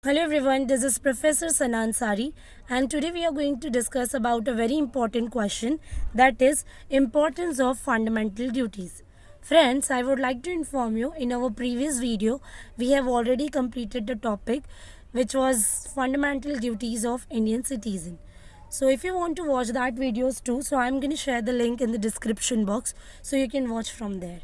Hello everyone, this is Professor Sanan Sari and today we are going to discuss about a very important question, that is importance of fundamental duties. Friends, I would like to inform you, in our previous video we have already completed the topic which was fundamental duties of Indian citizen. So if you want to watch that videos too, so I'm going to share the link in the description box so you can watch from there.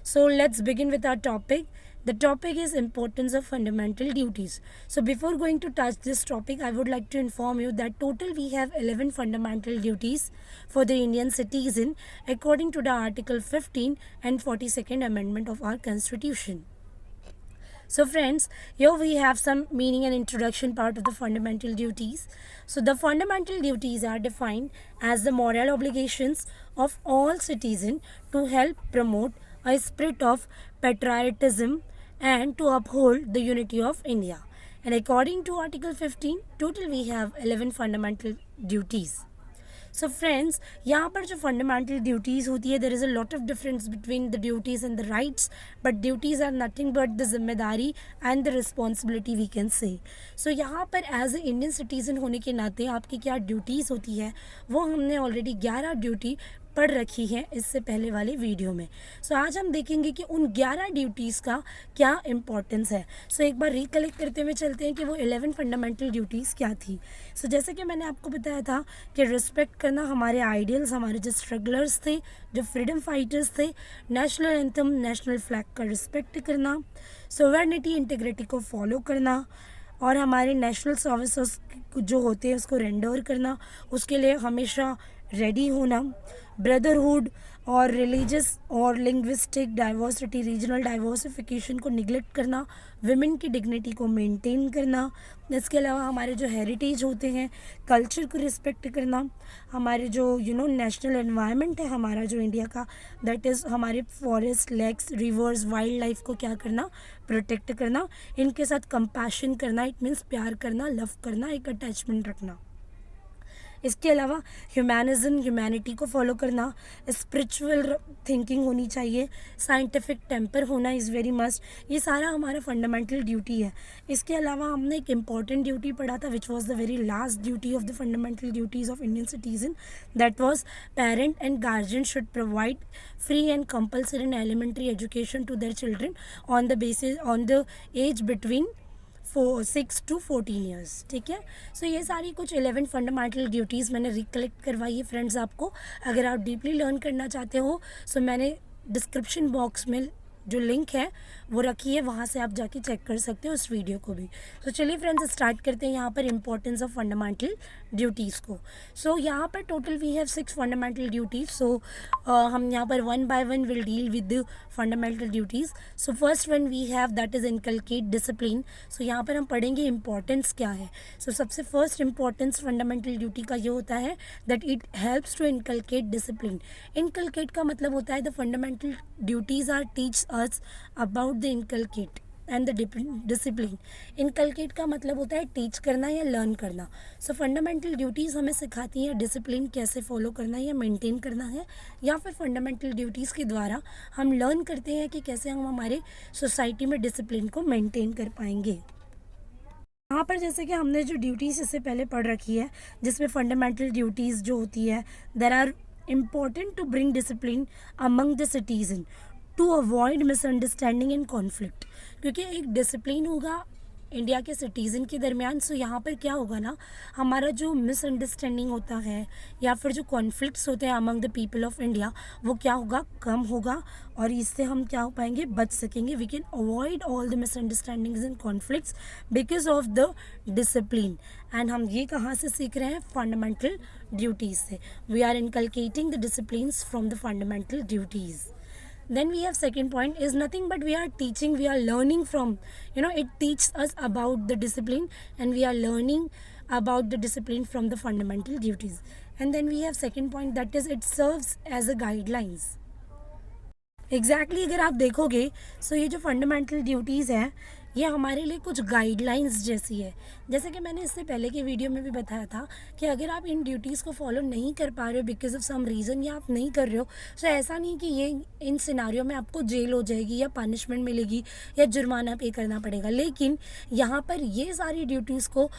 So let's begin with our topic. The topic is importance of fundamental duties. So before going to touch this topic, I would like to inform you that total we have 11 fundamental duties for the Indian citizen according to the Article 15 and 42nd Amendment of our Constitution. So friends, here we have some meaning and introduction part of the fundamental duties. So the fundamental duties are defined as the moral obligations of all citizens to help promote a spirit of patriotism and to uphold the unity of India. And according to Article 15, total we have 11 fundamental duties. So friends, यहाँ पर जो fundamental duties होती है, there is a lot of difference between the duties and the rights, but duties are nothing but the जिम्मेदारी and the responsibility we can say. So यहाँ पर as a Indian citizen होने के नाते आपकी क्या ड्यूटीज़ होती है, वो हमने ऑलरेडी 11 ड्यूटी पढ़ रखी है इससे पहले वाले वीडियो में. सो आज हम देखेंगे कि उन 11 ड्यूटीज़ का क्या इम्पोर्टेंस है. सो एक बार रिकलेक्ट करते हुए चलते हैं कि वो 11 फंडामेंटल ड्यूटीज़ क्या थी. सो जैसे कि मैंने आपको बताया था कि रिस्पेक्ट करना, हमारे आइडियल्स, हमारे जो स्ट्रगलर्स थे, जो फ्रीडम फाइटर्स थे, नेशनल एंथम, नेशनल फ्लैग का रिस्पेक्ट करना, सोवरेनिटी इंटीग्रिटी को फॉलो करना और हमारे नेशनल सर्विसेज जो होते हैं उसको रेंडर करना, उसके लिए हमेशा रेडी होना, ब्रदरहुड और रिलीजियस और लिंग्विस्टिक डाइवर्सिटी, रीजनल डाइवर्सिफिकेशन को निगलेक्ट करना, विमेन की डिग्निटी को मेंटेन करना, इसके अलावा हमारे जो हेरिटेज होते हैं, कल्चर को रिस्पेक्ट करना, हमारे जो नेशनल एनवायरनमेंट है हमारा जो इंडिया का, दैट इज़ हमारे forest, lakes, rivers, wildlife को क्या करना, प्रोटेक्ट करना, इनके साथ कंपैशन करना, इट मीन्स प्यार करना, लव करना, एक अटैचमेंट रखना. इसके अलावा ह्यूमैनिज़म, ह्यूमैनिटी को फॉलो करना, स्पिरिचुअल थिंकिंग होनी चाहिए, साइंटिफिक टेम्पर होना इज़ वेरी मस्ट. ये सारा हमारा फंडामेंटल ड्यूटी है. इसके अलावा हमने एक इम्पॉर्टेंट ड्यूटी पढ़ा था which was the very last duty of the fundamental duties of Indian citizen, that was parent and guardian should provide free and compulsory and elementary education to their children on the basis on the age between 6 to 14 years. ठीक है. सो ये सारी कुछ 11 fundamental duties मैंने recollect करवाई है friends आपको. अगर आप डीपली लर्न करना चाहते हो सो मैंने डिस्क्रिप्शन बॉक्स में जो लिंक है वो रखी है, वहाँ से आप जाके चेक कर सकते हो उस वीडियो को भी. तो चलिए फ्रेंड्स स्टार्ट करते हैं यहाँ पर इम्पोर्टेंस ऑफ फंडामेंटल ड्यूटीज़ को. सो यहाँ पर total we have 6 fundamental duties. So हम यहाँ पर one by one will deal with the fundamental duties. So first one we have that is inculcate discipline. So यहाँ पर हम पढ़ेंगे इम्पॉर्टेंस क्या है. सो सबसे फर्स्ट इम्पॉर्टेंस फंडामेंटल ड्यूटी का ये होता है that it helps to inculcate discipline. Inculcate का मतलब होता है the fundamental duties are teach us about the inculcate and the discipline. Inculcate का मतलब होता है टीच करना या लर्न करना. सो फंडामेंटल ड्यूटीज़ हमें सिखाती हैं डिसिप्लिन कैसे फॉलो करना है या मेंटेन करना है, या फिर फंडामेंटल ड्यूटीज़ के द्वारा हम लर्न करते हैं कि कैसे हम हमारे सोसाइटी में डिसिप्लिन को मेंटेन कर पाएंगे. यहाँ पर जैसे कि हमने जो ड्यूटीज़ इससे पहले पढ़ रखी है, जिसमें फंडामेंटल ड्यूटीज़ जो होती है, there are important to bring discipline among the citizen to avoid misunderstanding and conflict. क्योंकि एक डिसिप्लिन होगा इंडिया के सिटीज़न के दरमियान. सो यहाँ पर क्या होगा ना, हमारा जो मिसअंडरस्टैंडिंग होता है या फिर जो कॉन्फ्लिक्ट्स होते हैं among the people of India, वो क्या होगा, कम होगा, और इससे हम क्या हो पाएंगे, बच सकेंगे. We can avoid all the misunderstandings and conflicts because of the discipline. And हम ये कहाँ से सीख रहे हैं, फंडामेंटल ड्यूटीज़ से. We are inculcating the disciplines from the fundamental duties. Then we have second point is nothing but we are teaching, we are learning from, it teaches us about the discipline and we are learning about the discipline from the fundamental duties. And then we have second point, that is it serves as a guidelines. Exactly अगर आप देखोगे सो ये जो fundamental duties हैं ये हमारे लिए कुछ गाइडलाइंस जैसी है। जैसे कि मैंने इससे पहले के वीडियो में भी बताया था कि अगर आप इन ड्यूटीज़ को फॉलो नहीं कर पा रहे हो बिकॉज ऑफ सम रीज़न या आप नहीं कर रहे हो, तो ऐसा नहीं कि ये इन सिनारियों में आपको जेल हो जाएगी या पनिशमेंट मिलेगी या जुर्माना पे करना पड़ेगा। लेकिन यहाँ पर ये सारी ड्यूटीज़ को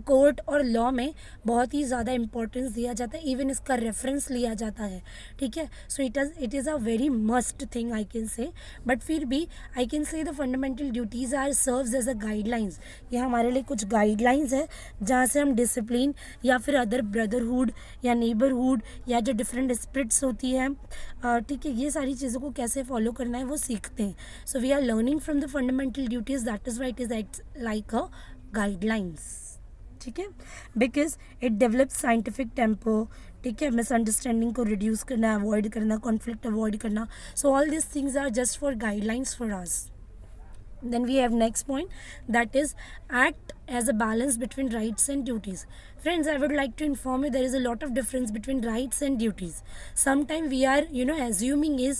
कोर्ट और लॉ में बहुत ही ज़्यादा इंपॉर्टेंस दिया जाता है, इवन इसका रेफरेंस लिया जाता है। ठीक है, so it is a very must thing I can say, but फिर भी I can say the fundamental duties are serves as a guidelines. ये हमारे लिए कुछ गाइडलाइंस है जहाँ से हम डिसिप्लिन या फिर अदर ब्रदरहुड या नेबरहुड या जो डिफरेंट स्पिरिट्स होती है, ठीक है, ये सारी चीज़ों को कैसे फॉलो करना है वो सीखते हैं। So we are learning from the fundamental duties, that is why it is like a guidelines. ठीक है, because it develop scientific tempo, ठीक है, मिसअंडरस्टैंडिंग को रिड्यूस करना, अवॉइड करना, कॉन्फ्लिक्ट अवॉइड करना। So all this things are just for guidelines for us. Then we have next point, that is act as a balance between rights and duties. Friends, I would like to inform you there is a lot of difference between rights and duties. Sometimes we are assuming is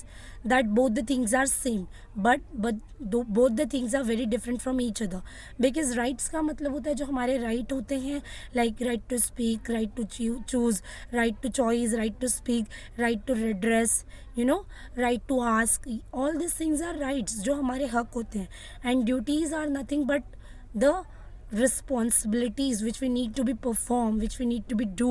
that both the things are same, but both the things are very different from each other. Because rights का मतलब होता है जो हमारे right होते हैं, like right to speak, right to choose, right to choice, right to speak, right to redress, right to ask. All these things are rights जो हमारे हक होते हैं, and duties are nothing but the responsibilities which we need to be perform, which we need to be do.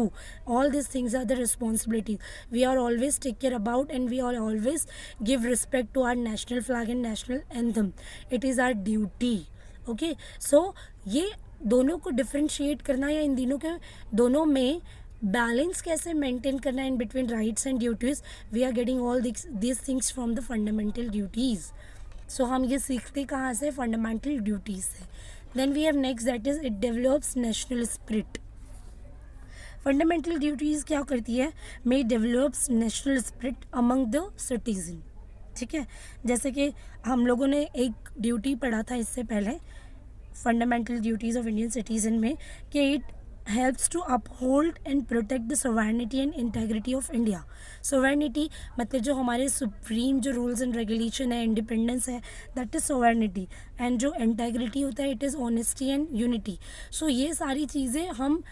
All these things are the responsibilities we are always take care about, and we are always give respect to our national flag and national anthem. It is our duty. Okay, so ये दोनों को differentiate करना या इन दोनों में balance कैसे maintain करना in between rights and duties, we are getting all this things from the fundamental duties. So हम ये सीखते कहाँ से? फंडामेंटल ड्यूटीज़ से. Then we have next, that is it develops national spirit. Fundamental duties क्या करती है? May develops national spirit among the citizen. ठीक है, जैसे कि हम लोगों ने एक ड्यूटी पढ़ा था इससे पहले, fundamental duties of Indian citizen में, कि it helps to uphold and protect the sovereignty and integrity of India. Sovereignty मतलब जो हमारे सुप्रीम जो रूल्स एंड रेगुलेशन है, इंडिपेंडेंस है, दैट इज़ सोवरेनिटी. एंड जो इंटेग्रिटी होता है, it is honesty and unity. So ये सारी चीज़ें हम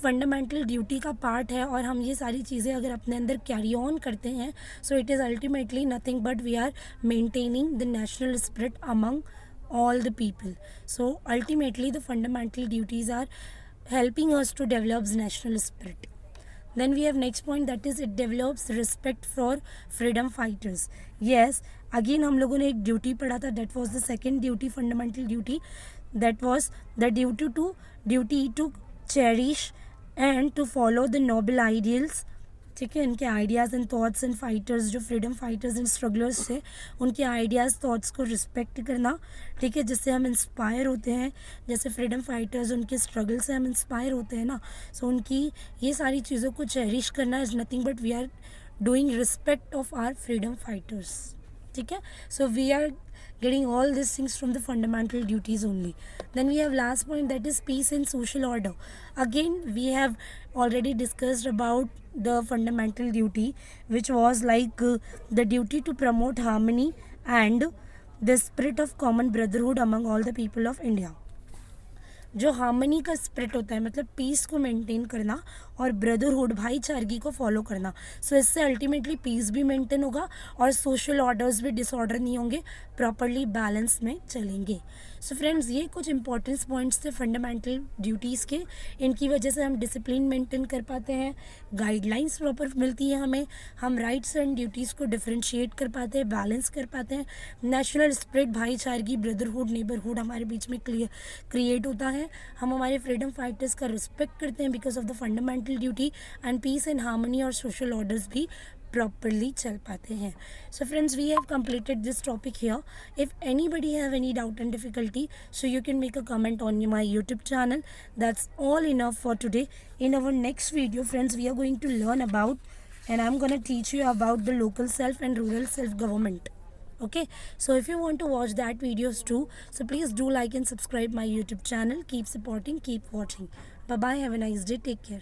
फंडामेंटल ड्यूटी का पार्ट है, और हम ये सारी चीज़ें अगर अपने अंदर कैरी ऑन करते हैं, so it is ultimately nothing but we are maintaining the national spirit among all the people. So ultimately the fundamental duties are helping us to develop national spirit. Then we have next point, that is it develops respect for freedom fighters. Yes, again हम लोगों ने एक duty पढ़ा था, that was the second duty, fundamental duty, that was the duty to cherish and to follow the noble ideals. ठीक है, इनके ideas and thoughts and fighters, जो फ्रीडम फाइटर्स एंड स्ट्रगलर्स थे, उनके आइडियाज़ थॉट्स को respect करना. ठीक है, जिससे हम इंस्पायर होते हैं, जैसे फ्रीडम फाइटर्स उनके स्ट्रगल से हम इंस्पायर होते हैं ना. सो उनकी ये सारी चीज़ों को चेरिश करना is nothing but we are doing respect of our freedom fighters. ठीक है, so we are getting all these things from the fundamental duties only. Then we have last point, that is peace and social order. Again we have already discussed about the fundamental duty, which was like the duty to promote harmony and the spirit of common brotherhood among all the people of India. जो harmony का spirit होता है, मतलब piece को maintain करना और brotherhood, भाईचारगी को follow करना. सो इससे अल्टीमेटली पीस भी मेंटेन होगा और सोशल ऑर्डर्स भी डिसऑर्डर नहीं होंगे, प्रॉपरली बैलेंस में चलेंगे. सो फ्रेंड्स, ये कुछ इंपॉर्टेंस पॉइंट्स थे फंडामेंटल ड्यूटीज़ के. इनकी वजह से हम डिसिप्लिन मेंटेन कर पाते हैं, गाइडलाइंस प्रॉपर मिलती है हमें, हम राइट्स एंड ड्यूटीज़ को डिफ्रेंशिएट कर पाते हैं, बैलेंस कर पाते हैं, नेशनल स्पिरिट, भाईचारगी, ब्रदरहुड, नेबरहुड हमारे बीच में क्रिएट होता है. हम हमारे फ्रीडम फाइटर्स का रिस्पेक्ट करते हैं because of the fundamental duty, and peace and harmony और सोशल ऑर्डर्स भी properly चल पाते हैं. So friends, we have completed this topic here. If anybody have any doubt and difficulty, so you can make a comment on my YouTube channel. That's all enough for today. In our next video, friends, we are going to learn about, and I'm going to teach you about the local self and rural self government. Okay, so if you want to watch that videos too, so please do like and subscribe my YouTube channel. Keep supporting, keep watching. Bye bye, have a nice day, take care.